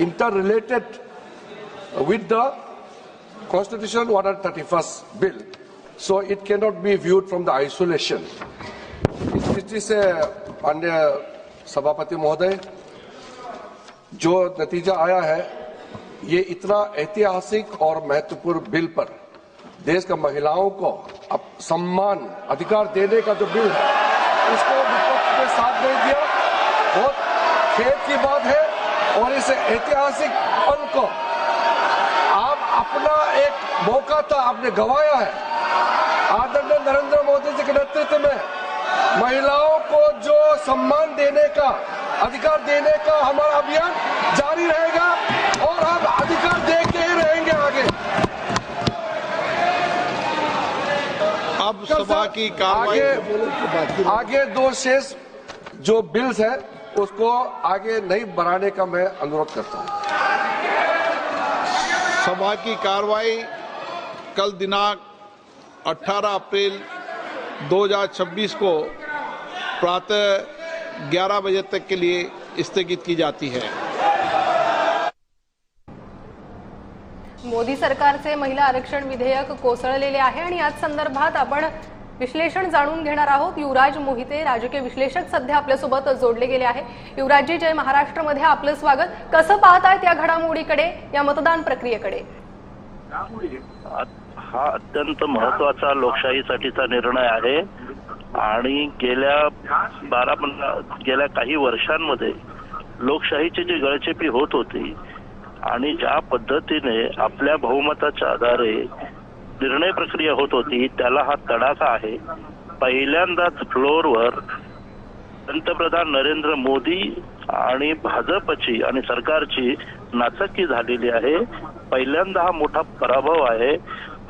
interrelated with the Constitution 131st bill, so it cannot be viewed from the isolation. इससे माननीय सभापति महोदय, जो नतीजा आया है, ये इतना ऐतिहासिक और महत्वपूर्ण बिल पर देश का महिलाओं को अब सम्मान अधिकार देने का जो बिल है, उसको विपक्ष ने साथ नहीं दिया। बहुत खेद की बात है, और इस ऐतिहासिक पल को आप अपना एक मौका था, आपने गंवाया है। आदरणीय नरेंद्र मोदी जी के नेतृत्व में महिलाओं को जो सम्मान देने का, अधिकार देने का हमारा अभियान जारी रहेगा, और हम अधिकार देके ही रहेंगे आगे। अब सभा की कार्रवाई आगे दो शेष जो बिल्स है उसको आगे नहीं बढ़ाने का मैं अनुरोध करता हूं। सभा की कार्रवाई कल दिनांक 18 अप्रैल 2026 को प्रातः 11 बजे तक के लिए स्थगित की जाती है। मोदी सरकारचे महिला आरक्षण विधेयक कोसळलेले आहे आणि याच संदर्भात आपण विश्लेषण जाणून घेणार आहोत। युवराज मोहिते, राजकीय विश्लेषक, सध्या आपल्यासोबत जोडले गेले आहे। युवराजजी, जय महाराष्ट्रमध्ये आपलं स्वागत। कसं पाहतायत या घडामोडीकडे, या मतदान प्रक्रियेकडे? हा अत्यंत महत्त्वाचा लोकशाहीसाठीचा निर्णय आहे आणि गेल्या काही वर्षांमध्ये लोकशाहीची जी गळचेपी होत होती आणि ज्या पद्धतीने आपल्या बहुमताच्या आधारे निर्णय प्रक्रिया होत होती, त्याला हा तडाखा आहे। पहिल्यांदाच फ्लोअरवर पंतप्रधान नरेंद्र मोदी आणि भाजपची आणि सरकारची नाचक्की झालेली आहे। पहिल्यांदा हा मोठा पराभव आहे।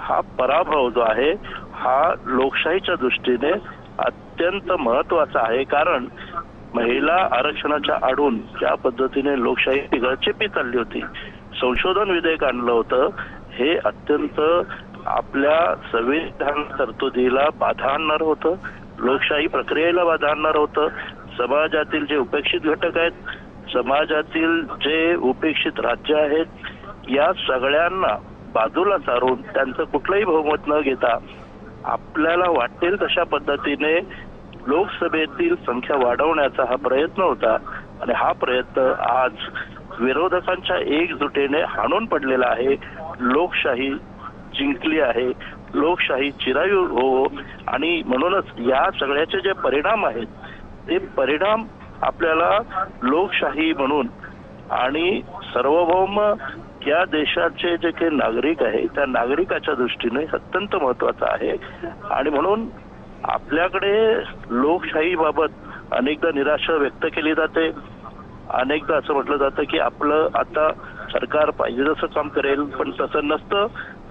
हा पराभव जो आहे हा लोकशाहीच्या दृष्टीने अत्यंत महत्त्वाचा आहे, कारण महिला आरक्षणाच्या आडून ज्या पद्धतीने लोकशाही गळचेपी चालली होती, संशोधन विधेयक आणलं होतं, हे अत्यंत आपल्या संविधान तरतुदीला बाधा आणणार होतं, लोकशाही प्रक्रियेला बाधा आणणार होतं। समाजातील जे उपेक्षित घटक आहेत, समाजातील जे उपेक्षित राज्य आहेत, या सगळ्यांना बाजूला सारून त्यांचं कुठलंही बहुमत न घेता आपल्याला वाटेल तशा पद्धतीने लोकसभेतील संख्या वाढवण्याचा हा प्रयत्न होता आणि हा प्रयत्न आज विरोधकांच्या एकजुटीने हाणून पडलेला आहे। लोकशाही जिंकली आहे, लोकशाही चिरायू हो, आणि म्हणूनच या सगळ्याचे जे परिणाम आहेत ते परिणाम आपल्याला लोकशाही म्हणून आणि सार्वभौम या देशाचे जे काही नागरिक आहे त्या नागरिकाच्या दृष्टीने अत्यंत महत्त्वाचं आहे। आणि म्हणून आपल्याकडे लोकशाहीबाबत अनेकदा निराशा व्यक्त केली जाते, अनेकदा असं म्हटलं जातं की आपलं आता सरकार पाहिजे तसं काम करेल, पण तसं नसतं।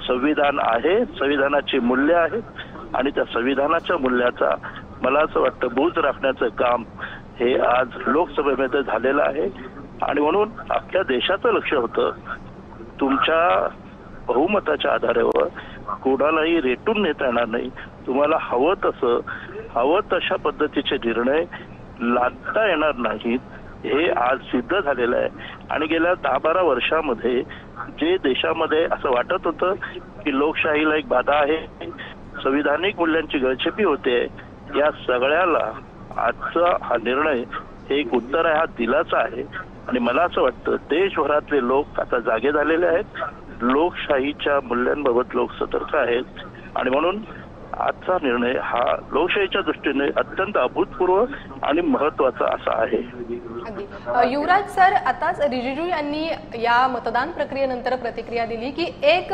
संविधान आहे, संविधानाची मूल्य आहेत आणि त्या संविधानाच्या मूल्याचा मला असं वाटतं बूज राखण्याचं काम हे आज लोकसभेमध्ये झालेलं आहे। आणि म्हणून आपल्या देशाचं लक्ष होतं तुमच्या बहुमताच्या आधारावर कोणालाही रेटून नेता येणार नाही, तुम्हाला हवं तशा पद्धतीचे निर्णय लादता येणार नाहीत, हे आज सिद्ध झालेलं आहे। आणि गेल्या 10-12 वर्षामध्ये जे देशामध्ये असं वाटत होतं की लोकशाहीला एक बाधा आहे, संविधानिक मूल्यांची गळचेपी होते, या सगळ्याला आजचा हा निर्णय हे एक उत्तर आहे, हा दिलासा आहे। आणि मला असं वाटतं देशभरातले लोक आता जागे झालेले आहेत, लोकशाहीच्या मूल्यांबाबत लोक सतर्क आहेत आणि म्हणून आजचा निर्णय हा लोकशाहीच्या दृष्टीने अत्यंत अभूतपूर्व आणि महत्त्वाचा असा आहे। युवराज सर, आताच रिजिजू यांनी या मतदान प्रक्रियेनंतर प्रतिक्रिया दिली की एक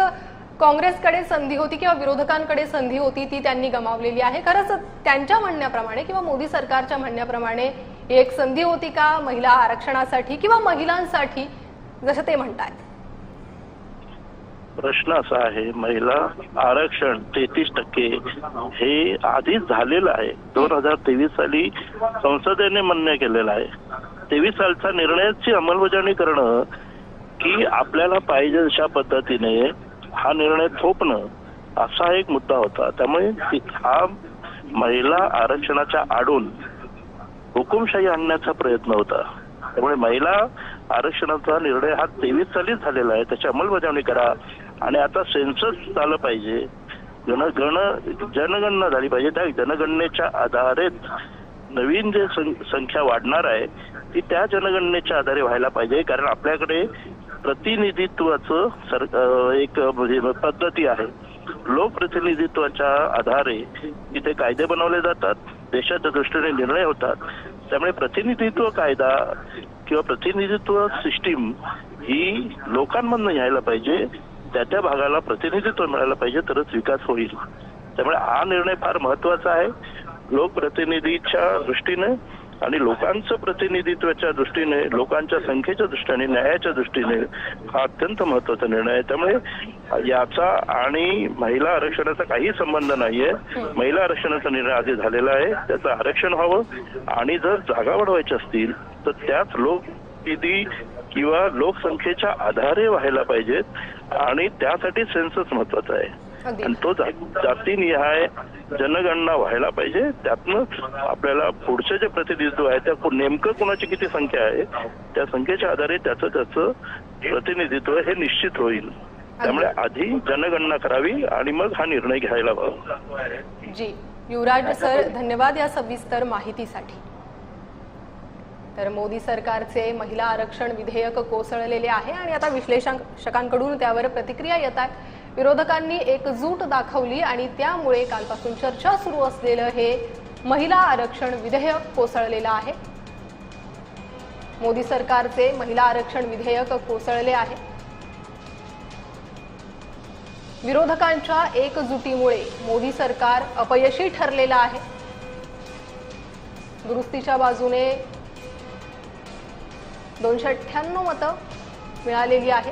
काँग्रेसकडे संधी होती किंवा विरोधकांकडे संधी होती, ती त्यांनी गमावलेली आहे। खरंच त्यांच्या म्हणण्याप्रमाणे किंवा मोदी सरकारच्या म्हणण्याप्रमाणे एक संधी होती का महिला आरक्षणासाठी किंवा महिलांसाठी, जसं ते म्हणतात? प्रश्न असा आहे, महिला आरक्षण 33% हे आधीच झालेलं आहे। 2023 साली संसदेने मान्य केलेलं आहे। 23 सालचा निर्णयाची अंमलबजावणी करणं की आपल्याला पाहिजे अशा पद्धतीने हा निर्णय थोपणं असा एक मुद्दा होता। त्यामुळे हा महिला आरक्षणाच्या आडून हुकुमशाही आणण्याचा प्रयत्न होता। त्यामुळे महिला आरक्षणाचा निर्णय हा 23 सालीच झालेला आहे, त्याची अंमलबजावणी करा. आणि आता सेन्सस झालं पाहिजे, जनगणना झाली पाहिजे. त्या जनगणनेच्या आधारे नवीन जे संख्या वाढणार आहे ती त्या जनगणनेच्या आधारे व्हायला पाहिजे. कारण आपल्याकडे प्रतिनिधित्वाचं एक म्हणजे पद्धती आहे. लोकप्रतिनिधित्वाच्या आधारे इथे कायदे बनवले जातात, देशाच्या दृष्टीने निर्णय होतात. त्यामुळे प्रतिनिधित्व कायदा किंवा प्रतिनिधित्व सिस्टीम ही लोकांमधून यायला पाहिजे. त्या भागाला प्रतिनिधित्व मिळायला पाहिजे, तरच विकास होईल. त्यामुळे हा निर्णय फार महत्वाचा आहे. लोकप्रतिनिधीच्या दृष्टीने आणि लोकांचं प्रतिनिधित्वाच्या दृष्टीने, लोकांच्या संख्येच्या दृष्टीने, न्यायाच्या दृष्टीने हा अत्यंत महत्वाचा निर्णय आहे. त्यामुळे याचा आणि महिला आरक्षणाचा काही संबंध नाहीये. महिला आरक्षणाचा निर्णय आधी झालेला आहे, त्याचं आरक्षण व्हावं. आणि जर जागा वाढवायच्या असतील तर त्याच लोकनिधी किंवा लोकसंख्येच्या आधारे व्हायला पाहिजेत आणि त्यासाठी सेन्सस महत्वाचा आहे. आणि तो जातीनिहाय जनगणना व्हायला पाहिजे. त्यातनंच आपल्याला पुढचे जे प्रतिनिधित्व आहे त्या नेमकं कोणाची किती संख्या आहे त्या संख्येच्या आधारे त्याचं प्रतिनिधित्व हे निश्चित होईल. त्यामुळे आधी जनगणना करावी आणि मग हा निर्णय घ्यायला हवा. जी युवराज सर, धन्यवाद या सविस्तर माहितीसाठी. तर मोदी सरकारचे महिला आरक्षण विधेयक कोसळलेले आहे आणि आता विश्लेषकांकडून त्यावर प्रतिक्रिया येत आहेत. विरोधकांनी एकजूट दाखवली आणि त्यामुळे कालपासून चर्चा सुरू असलेलं हे महिला आरक्षण विधेयक कोसळलेलं आहे. मोदी सरकारचे महिला आरक्षण विधेयक कोसळले आहे. विरोधकांच्या एकजुटीमुळे मोदी सरकार अपयशी ठरलेलं आहे. दुरुस्तीच्या बाजूने 298 मतं मिळालेली आहे.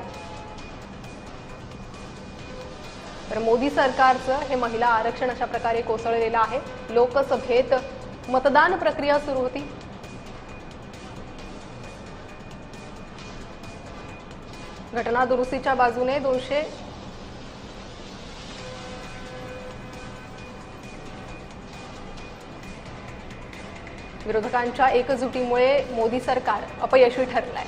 तर मोदी सरकारचं हे महिला आरक्षण अशा प्रकारे कोसळलेलं आहे. लोकसभेत मतदान प्रक्रिया सुरू होती. घटना दुरुस्तीच्या बाजूने 200 विरोधकांच्या एकजुटीमुळे मोदी सरकार अपयशी ठरलंय.